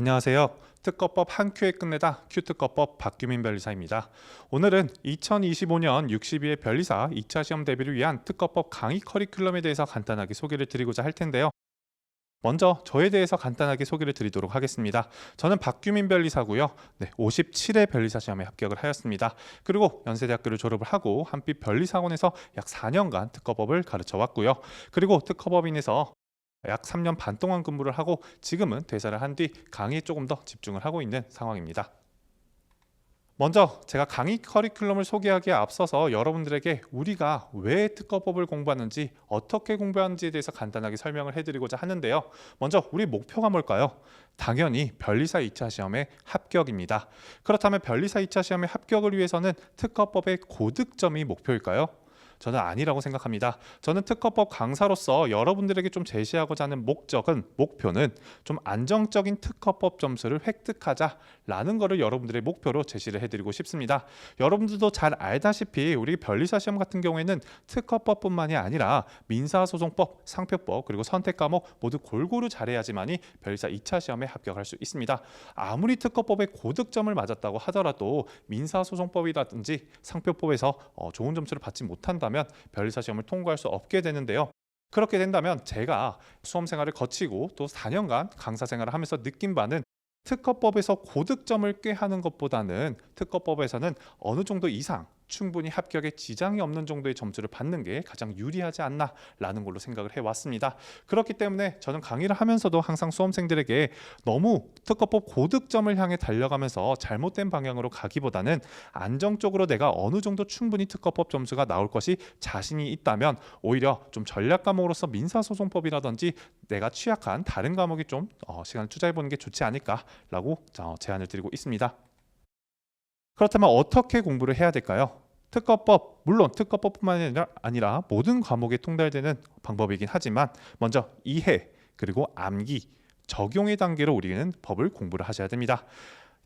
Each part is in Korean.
안녕하세요. 특허법 한 큐에 끝내다 큐특허법 박규민 변리사입니다. 오늘은 2025년 62회 변리사 2차 시험 대비를 위한 특허법 강의 커리큘럼에 대해서 간단하게 소개를 드리고자 할 텐데요. 먼저 저에 대해서 간단하게 소개를 드리도록 하겠습니다. 저는 박규민 변리사고요. 57회 변리사 시험에 합격을 하였습니다. 그리고 연세대학교를 졸업을 하고 한빛 변리사학원에서 약 4년간 특허법을 가르쳐 왔고요. 그리고 특허법인에서 약 3년 반 동안 근무를 하고 지금은 퇴사를 한 뒤 강의에 조금 더 집중을 하고 있는 상황입니다. 먼저 제가 강의 커리큘럼을 소개하기에 앞서서 여러분들에게 우리가 왜 특허법을 공부하는지, 어떻게 공부하는지에 대해서 간단하게 설명을 해드리고자 하는데요. 먼저 우리 목표가 뭘까요? 당연히 변리사 2차 시험의 합격입니다. 그렇다면 변리사 2차 시험의 합격을 위해서는 특허법의 고득점이 목표일까요? 저는 아니라고 생각합니다. 저는 특허법 강사로서 여러분들에게 좀 제시하고자 하는 목표는 좀 안정적인 특허법 점수를 획득하자라는 것을 여러분들의 목표로 제시를 해드리고 싶습니다. 여러분들도 잘 알다시피 우리 변리사 시험 같은 경우에는 특허법뿐만이 아니라 민사소송법, 상표법, 그리고 선택 과목 모두 골고루 잘해야지만이 변리사 2차 시험에 합격할 수 있습니다. 아무리 특허법에 고득점을 맞았다고 하더라도 민사소송법이라든지 상표법에서 좋은 점수를 받지 못한다면 변리사 시험을 통과할 수 없게 되는데요. 그렇게 된다면 제가 수험 생활을 거치고 또 4년간 강사 생활을 하면서 느낀 바는 특허법에서 고득점을 꾀하는 것보다는 특허법에서는 어느 정도 이상 충분히 합격에 지장이 없는 정도의 점수를 받는 게 가장 유리하지 않나라는 걸로 생각을 해왔습니다. 그렇기 때문에 저는 강의를 하면서도 항상 수험생들에게 너무 특허법 고득점을 향해 달려가면서 잘못된 방향으로 가기보다는 안정적으로 내가 어느 정도 충분히 특허법 점수가 나올 것이 자신이 있다면 오히려 좀 전략 과목으로서 민사소송법이라든지 내가 취약한 다른 과목에 좀 시간을 투자해보는 게 좋지 않을까라고 제안을 드리고 있습니다. 그렇다면 어떻게 공부를 해야 될까요? 특허법, 물론 특허법뿐만 아니라 모든 과목에 통달되는 방법이긴 하지만 먼저 이해, 그리고 암기, 적용의 단계로 우리는 법을 공부를 하셔야 됩니다.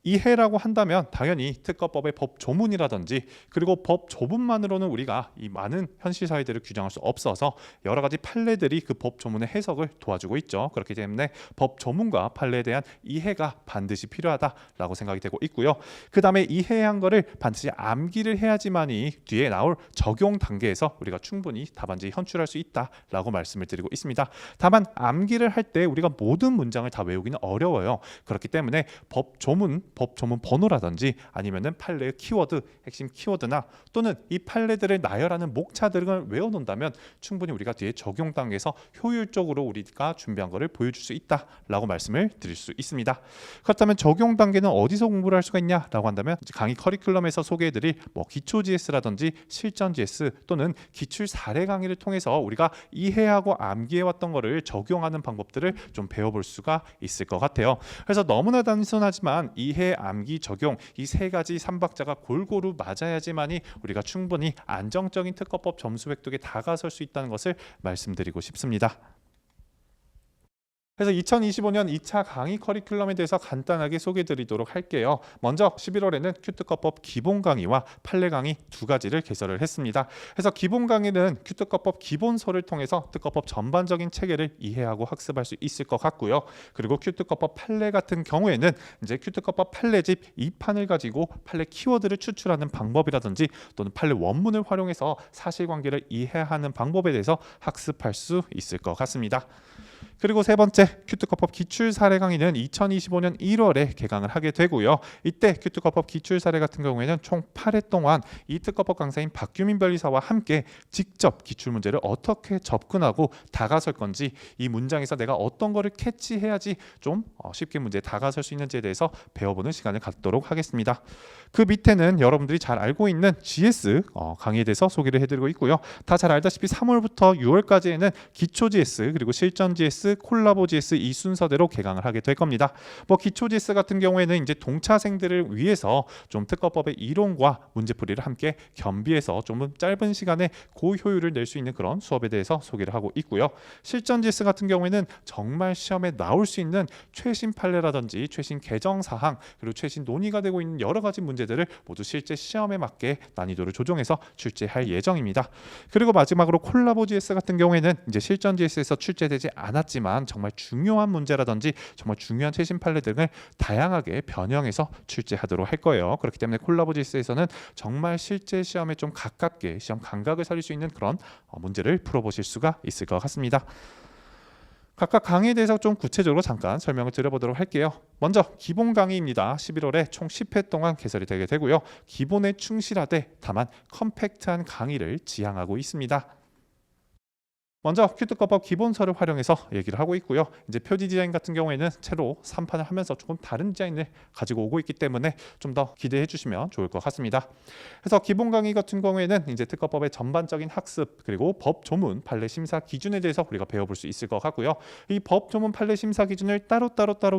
이해라고 한다면 당연히 특허법의 법 조문이라든지 그리고 법 조문만으로는 우리가 이 많은 현실 사회들을 규정할 수 없어서 여러 가지 판례들이 그 법 조문의 해석을 도와주고 있죠. 그렇기 때문에 법 조문과 판례에 대한 이해가 반드시 필요하다라고 생각이 되고 있고요. 그 다음에 이해한 거를 반드시 암기를 해야지만이 뒤에 나올 적용 단계에서 우리가 충분히 답안지 현출할 수 있다라고 말씀을 드리고 있습니다. 다만 암기를 할 때 우리가 모든 문장을 다 외우기는 어려워요. 그렇기 때문에 법 조문 번호라든지 아니면은 판례의 키워드, 핵심 키워드나 또는 이 판례들을 나열하는 목차들을 외워놓는다면 충분히 우리가 뒤에 적용 단계에서 효율적으로 우리가 준비한 것을 보여줄 수 있다라고 말씀을 드릴 수 있습니다. 그렇다면 적용 단계는 어디서 공부를 할 수가 있냐라고 한다면 강의 커리큘럼에서 소개해드릴 기초 GS라든지 실전 GS 또는 기출 사례 강의를 통해서 우리가 이해하고 암기해왔던 것을 적용하는 방법들을 좀 배워볼 수가 있을 것 같아요. 그래서 너무나 단순하지만 이해, 암기, 적용 이 세 가지 삼박자가 골고루 맞아야지만이 우리가 충분히 안정적인 특허법 점수 획득에 다가설 수 있다는 것을 말씀드리고 싶습니다. 그래서 2025년 2차 강의 커리큘럼에 대해서 간단하게 소개드리도록 할게요. 먼저 11월에는 큐특허법 기본 강의와 판례 강의 두 가지를 개설을 했습니다. 그래서 기본 강의는 큐특허법 기본서를 통해서 특허법 전반적인 체계를 이해하고 학습할 수 있을 것 같고요. 그리고 큐특허법 판례 같은 경우에는 이제 큐특허법 판례집 2판을 가지고 판례 키워드를 추출하는 방법이라든지 또는 판례 원문을 활용해서 사실관계를 이해하는 방법에 대해서 학습할 수 있을 것 같습니다. 그리고 세 번째 큐특허법 기출 사례 강의는 2025년 1월에 개강을 하게 되고요. 이때 큐특허법 기출 사례 같은 경우에는 총 8회 동안 이 특허법 강사인 박규민 변리사와 함께 직접 기출 문제를 어떻게 접근하고 다가설 건지, 이 문장에서 내가 어떤 거를 캐치해야지 좀 쉽게 문제에 다가설 수 있는지에 대해서 배워보는 시간을 갖도록 하겠습니다. 그 밑에는 여러분들이 잘 알고 있는 GS 강의에 대해서 소개를 해드리고 있고요. 다 잘 알다시피 3월부터 6월까지에는 기초 GS 그리고 실전 GS, 콜라보 GS 이 순서대로 개강을 하게 될 겁니다. 기초 GS 같은 경우에는 이제 동차생들을 위해서 좀 특허법의 이론과 문제풀이를 함께 겸비해서 좀 짧은 시간에 고효율을 낼 수 있는 그런 수업에 대해서 소개를 하고 있고요. 실전 GS 같은 경우에는 정말 시험에 나올 수 있는 최신 판례라든지 최신 개정 사항 그리고 최신 논의가 되고 있는 여러 가지 문제들을 모두 실제 시험에 맞게 난이도를 조정해서 출제할 예정입니다. 그리고 마지막으로 콜라보 GS 같은 경우에는 이제 실전 GS에서 출제되지 않았지만 하지만 정말 중요한 문제라든지 정말 중요한 최신 판례 등을 다양하게 변형해서 출제하도록 할 거예요. 그렇기 때문에 콜라보지스에서는 정말 실제 시험에 좀 가깝게 시험 감각을 살릴 수 있는 그런 문제를 풀어보실 수가 있을 것 같습니다. 각각 강의에 대해서 좀 구체적으로 잠깐 설명을 드려보도록 할게요. 먼저 기본 강의입니다. 11월에 총 10회 동안 개설이 되게 되고요. 기본에 충실하되 다만 컴팩트한 강의를 지향하고 있습니다. 먼저 큐트컵법 기본서를 활용해서 얘기를 하고 있고요. 이제 표지 디자인 같은 경우에는 새로 3판을 하면서 조금 다른 디자인을 가지고 오고 있기 때문에 좀 더 기대해 주시면 좋을 것 같습니다. 그래서 기본 강의 같은 경우에는 이제 특허법의 전반적인 학습 그리고 법 조문 판례 심사 기준에 대해서 우리가 배워볼 수 있을 것 같고요. 이 법 조문 판례 심사 기준을 따로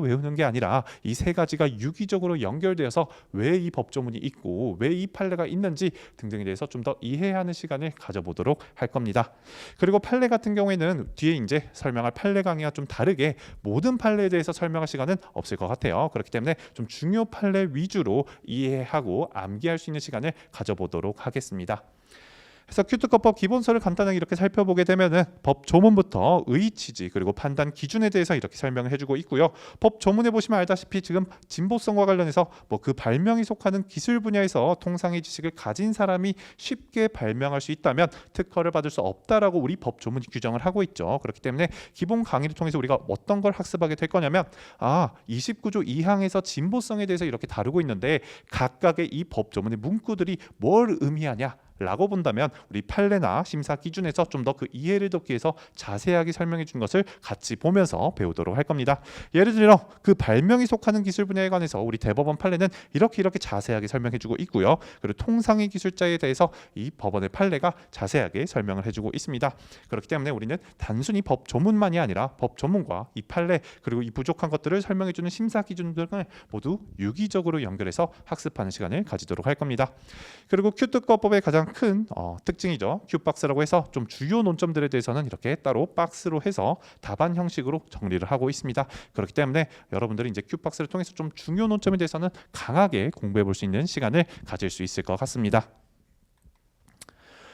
외우는 게 아니라 이 세 가지가 유기적으로 연결되어서 왜 이 법 조문이 있고 왜 이 판례가 있는지 등등에 대해서 좀 더 이해하는 시간을 가져보도록 할 겁니다. 그리고 판례 같은 경우에는 뒤에 이제 설명할 판례 강의와 좀 다르게 모든 판례에 대해서 설명할 시간은 없을 것 같아요. 그렇기 때문에 좀 중요 판례 위주로 이해하고 암기할 수 있는 시간을 가져보도록 하겠습니다. 그래서 큐트컵법 기본서를 간단하게 이렇게 살펴보게 되면은 법 조문부터 의 취지 그리고 판단 기준에 대해서 이렇게 설명을 해주고 있고요. 법 조문에 보시면 알다시피 지금 진보성과 관련해서 그 발명이 속하는 기술 분야에서 통상의 지식을 가진 사람이 쉽게 발명할 수 있다면 특허를 받을 수 없다라고 우리 법 조문이 규정을 하고 있죠. 그렇기 때문에 기본 강의를 통해서 우리가 어떤 걸 학습하게 될 거냐면 29조 2항에서 진보성에 대해서 이렇게 다루고 있는데 각각의 이 법 조문의 문구들이 뭘 의미하냐 라고 본다면 우리 판례나 심사 기준에서 좀 더 그 이해를 돕기 위해서 자세하게 설명해 준 것을 같이 보면서 배우도록 할 겁니다. 예를 들어 그 발명이 속하는 기술 분야에 관해서 우리 대법원 판례는 이렇게 자세하게 설명해 주고 있고요. 그리고 통상의 기술자에 대해서 이 법원의 판례가 자세하게 설명을 해주고 있습니다. 그렇기 때문에 우리는 단순히 법 조문만이 아니라 법 조문과 이 판례 그리고 이 부족한 것들을 설명해 주는 심사 기준 등을 모두 유기적으로 연결해서 학습하는 시간을 가지도록 할 겁니다. 그리고 큐특허법의 가장 큰 특징이죠. 큐박스라고 해서 좀 주요 논점들에 대해서는 이렇게 따로 박스로 해서 답안 형식으로 정리를 하고 있습니다. 그렇기 때문에 여러분들이 이제 큐박스를 통해서 좀 중요 논점에 대해서는 강하게 공부해 볼 수 있는 시간을 가질 수 있을 것 같습니다.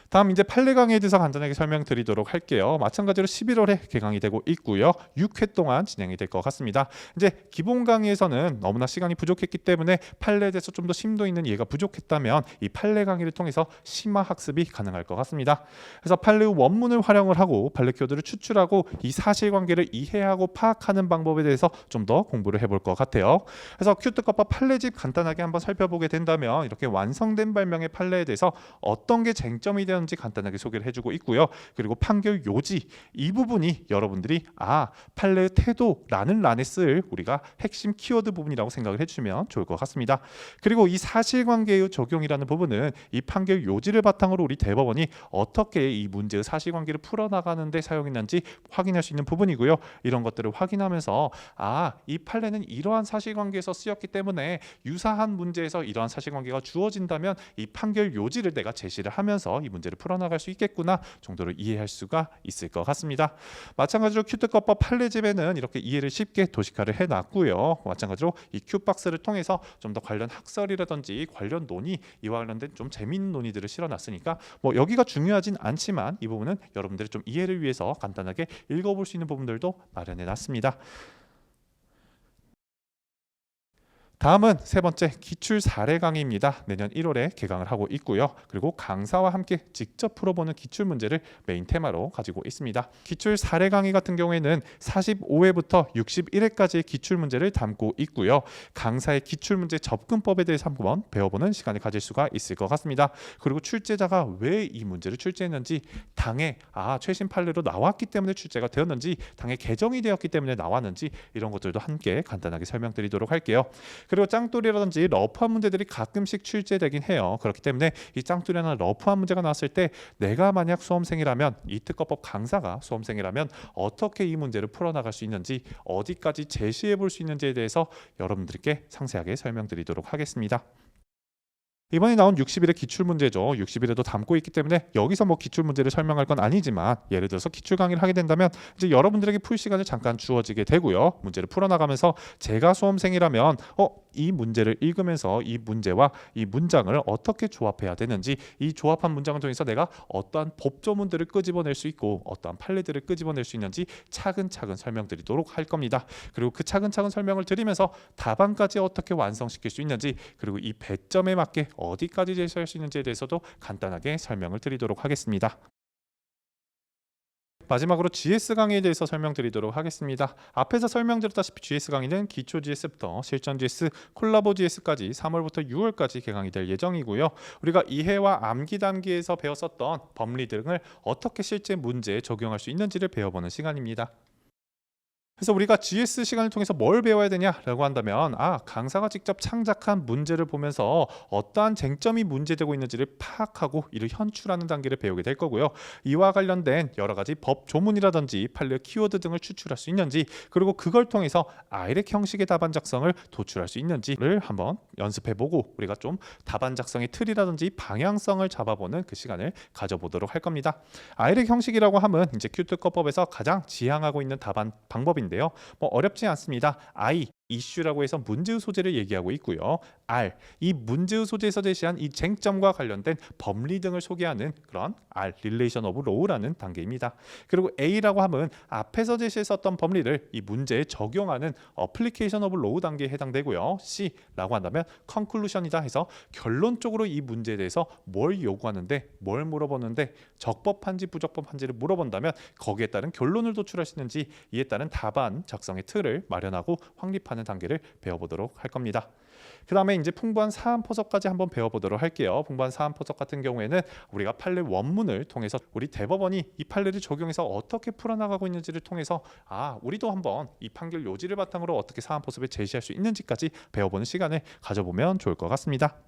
다음 이제 판례 강의에 대해서 간단하게 설명드리도록 할게요. 마찬가지로 11월에 개강이 되고 있고요. 6회 동안 진행이 될 것 같습니다. 이제 기본 강의에서는 너무나 시간이 부족했기 때문에 판례에 대해서 좀 더 심도 있는 이해가 부족했다면 이 판례 강의를 통해서 심화 학습이 가능할 것 같습니다. 그래서 판례의 원문을 활용을 하고 판례 키워드를 추출하고 이 사실관계를 이해하고 파악하는 방법에 대해서 좀 더 공부를 해볼 것 같아요. 그래서 큐특허법 판례집 간단하게 한번 살펴보게 된다면 이렇게 완성된 발명의 판례에 대해서 어떤 게 쟁점이 되는지 간단하게 소개를 해주고 있고요. 그리고 판결 요지 이 부분이 여러분들이 판례의 태도라는 란에 쓸 우리가 핵심 키워드 부분이라고 생각을 해주시면 좋을 것 같습니다. 그리고 이 사실관계의 적용이라는 부분은 이 판결 요지를 바탕으로 우리 대법원이 어떻게 이 문제의 사실관계를 풀어나가는 데 사용했는지 확인할 수 있는 부분이고요. 이런 것들을 확인하면서 이 판례는 이러한 사실관계에서 쓰였기 때문에 유사한 문제에서 이러한 사실관계가 주어진다면 이 판결 요지를 내가 제시를 하면서 이 문제를 풀어나갈 수 있겠구나 정도로 이해할 수가 있을 것 같습니다. 마찬가지로 큐특허법 판례집에는 이렇게 이해를 쉽게 도식화를 해놨고요. 마찬가지로 이 큐박스를 통해서 좀 더 관련 학설이라든지 관련 논의 이와 관련된 좀 재미있는 논의들을 실어놨으니까 여기가 중요하진 않지만 이 부분은 여러분들의 좀 이해를 위해서 간단하게 읽어볼 수 있는 부분들도 마련해놨습니다. 다음은 세 번째 기출 사례 강의입니다. 내년 1월에 개강을 하고 있고요. 그리고 강사와 함께 직접 풀어보는 기출 문제를 메인 테마로 가지고 있습니다. 기출 사례 강의 같은 경우에는 45회부터 61회까지의 기출 문제를 담고 있고요. 강사의 기출 문제 접근법에 대해서 한번 배워보는 시간을 가질 수가 있을 것 같습니다. 그리고 출제자가 왜 이 문제를 출제했는지 당에 최신 판례로 나왔기 때문에 출제가 되었는지 당에 개정이 되었기 때문에 나왔는지 이런 것들도 함께 간단하게 설명드리도록 할게요. 그리고 짱돌이라든지 러프한 문제들이 가끔씩 출제되긴 해요. 그렇기 때문에 이 짱돌이나 러프한 문제가 나왔을 때 내가 만약 수험생이라면 이 특허법 강사가 수험생이라면 어떻게 이 문제를 풀어나갈 수 있는지 어디까지 제시해 볼 수 있는지에 대해서 여러분들께 상세하게 설명드리도록 하겠습니다. 이번에 나온 60일의 기출문제죠. 60일에도 담고 있기 때문에 여기서 뭐 기출문제를 설명할 건 아니지만 예를 들어서 기출 강의를 하게 된다면 이제 여러분들에게 풀 시간을 잠깐 주어지게 되고요. 문제를 풀어나가면서 제가 수험생이라면 이 문제를 읽으면서 이 문제와 이 문장을 어떻게 조합해야 되는지, 이 조합한 문장을 통해서 내가 어떠한 법조문들을 끄집어낼 수 있고 어떠한 판례들을 끄집어낼 수 있는지 차근차근 설명드리도록 할 겁니다. 그리고 그 차근차근 설명을 드리면서 답안까지 어떻게 완성시킬 수 있는지, 그리고 이 배점에 맞게 어디까지 제시할 수 있는지에 대해서도 간단하게 설명을 드리도록 하겠습니다. 마지막으로 GS 강의에 대해서 설명드리도록 하겠습니다. 앞에서 설명드렸다시피 GS 강의는 기초 GS부터 실전 GS, 콜라보 GS까지 3월부터 6월까지 개강이 될 예정이고요. 우리가 이해와 암기 단계에서 배웠었던 법리 등을 어떻게 실제 문제에 적용할 수 있는지를 배워보는 시간입니다. 그래서 우리가 GS 시간을 통해서 뭘 배워야 되냐라고 한다면 강사가 직접 창작한 문제를 보면서 어떠한 쟁점이 문제되고 있는지를 파악하고 이를 현출하는 단계를 배우게 될 거고요. 이와 관련된 여러 가지 법 조문이라든지 판례 키워드 등을 추출할 수 있는지, 그리고 그걸 통해서 아이렉 형식의 답안 작성을 도출할 수 있는지를 한번 연습해보고 우리가 좀 답안 작성의 틀이라든지 방향성을 잡아보는 그 시간을 가져보도록 할 겁니다. 아이렉 형식이라고 하면 이제 큐특허법에서 가장 지향하고 있는 답안 방법인데요. 뭐 어렵지 않습니다. I 이슈라고 해서 문제의 소재를 얘기하고 있고요. R, 이 문제의 소재에서 제시한 이 쟁점과 관련된 법리 등을 소개하는 그런 R, Relation of Law라는 단계입니다. 그리고 A라고 하면 앞에서 제시했었던 법리를 이 문제에 적용하는 Application of Law 단계에 해당되고요. C라고 한다면 Conclusion이다 해서 결론적으로 이 문제에 대해서 뭘 요구하는데, 뭘 물어보는데 적법한지 부적법한지를 물어본다면 거기에 따른 결론을 도출할 수 있는지, 이에 따른 답안 작성의 틀을 마련하고 확립하는 단계를 배워보도록 할 겁니다. 그 다음에 이제 풍부한 사안 포석까지 한번 배워보도록 할게요. 풍부한 사안 포석 같은 경우에는 우리가 판례 원문을 통해서 우리 대법원이 이 판례를 적용해서 어떻게 풀어나가고 있는지를 통해서 우리도 한번 이 판결 요지를 바탕으로 어떻게 사안 포석을 제시할 수 있는지까지 배워보는 시간을 가져보면 좋을 것 같습니다.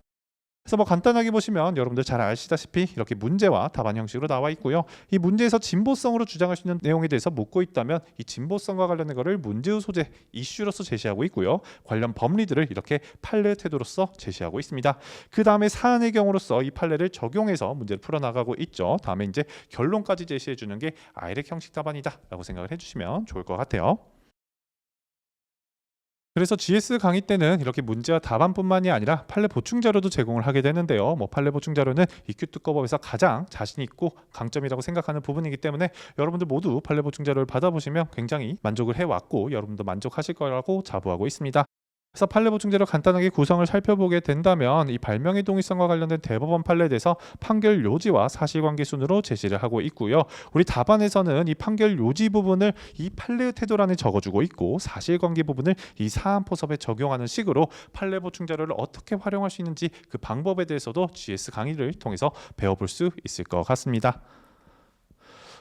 그래서 뭐 간단하게 보시면 여러분들 잘 아시다시피 이렇게 문제와 답안 형식으로 나와 있고요. 이 문제에서 진보성으로 주장할 수 있는 내용에 대해서 묻고 있다면 이 진보성과 관련된 것을 문제의 소재, 이슈로서 제시하고 있고요. 관련 법리들을 이렇게 판례 태도로서 제시하고 있습니다. 그 다음에 사안의 경우로서 이 판례를 적용해서 문제를 풀어나가고 있죠. 다음에 이제 결론까지 제시해 주는 게 아이렉 형식 답안이다 라고 생각을 해주시면 좋을 것 같아요. 그래서 GS 강의 때는 이렇게 문제와 답안뿐만이 아니라 판례 보충 자료도 제공을 하게 되는데요. 뭐 판례 보충 자료는 EQ특허법에서 가장 자신 있고 강점이라고 생각하는 부분이기 때문에 여러분들 모두 판례 보충 자료를 받아보시면 굉장히 만족을 해왔고 여러분도 만족하실 거라고 자부하고 있습니다. 그래서 판례 보충제로 간단하게 구성을 살펴보게 된다면 이 발명의 동의성과 관련된 대법원 판례에 대해서 판결 요지와 사실관계 순으로 제시를 하고 있고요. 우리 답안에서는 이 판결 요지 부분을 이 판례의 태도란에 적어주고 있고 사실관계 부분을 이 사안 포섭에 적용하는 식으로 판례 보충 자료를 어떻게 활용할 수 있는지 그 방법에 대해서도 GS 강의를 통해서 배워볼 수 있을 것 같습니다.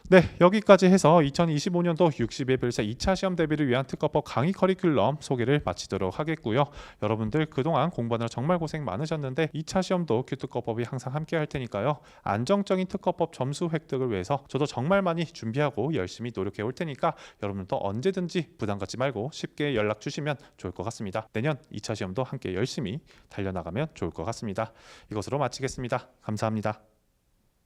네, 여기까지 해서 2025년도 60회 별사 2차 시험 대비를 위한 특허법 강의 커리큘럼 소개를 마치도록 하겠고요. 여러분들 그동안 공부하느라 정말 고생 많으셨는데 2차 시험도 큐특허법이 항상 함께 할 테니까요. 안정적인 특허법 점수 획득을 위해서 저도 정말 많이 준비하고 열심히 노력해 올 테니까 여러분도 언제든지 부담 갖지 말고 쉽게 연락 주시면 좋을 것 같습니다. 내년 2차 시험도 함께 열심히 달려나가면 좋을 것 같습니다. 이것으로 마치겠습니다. 감사합니다.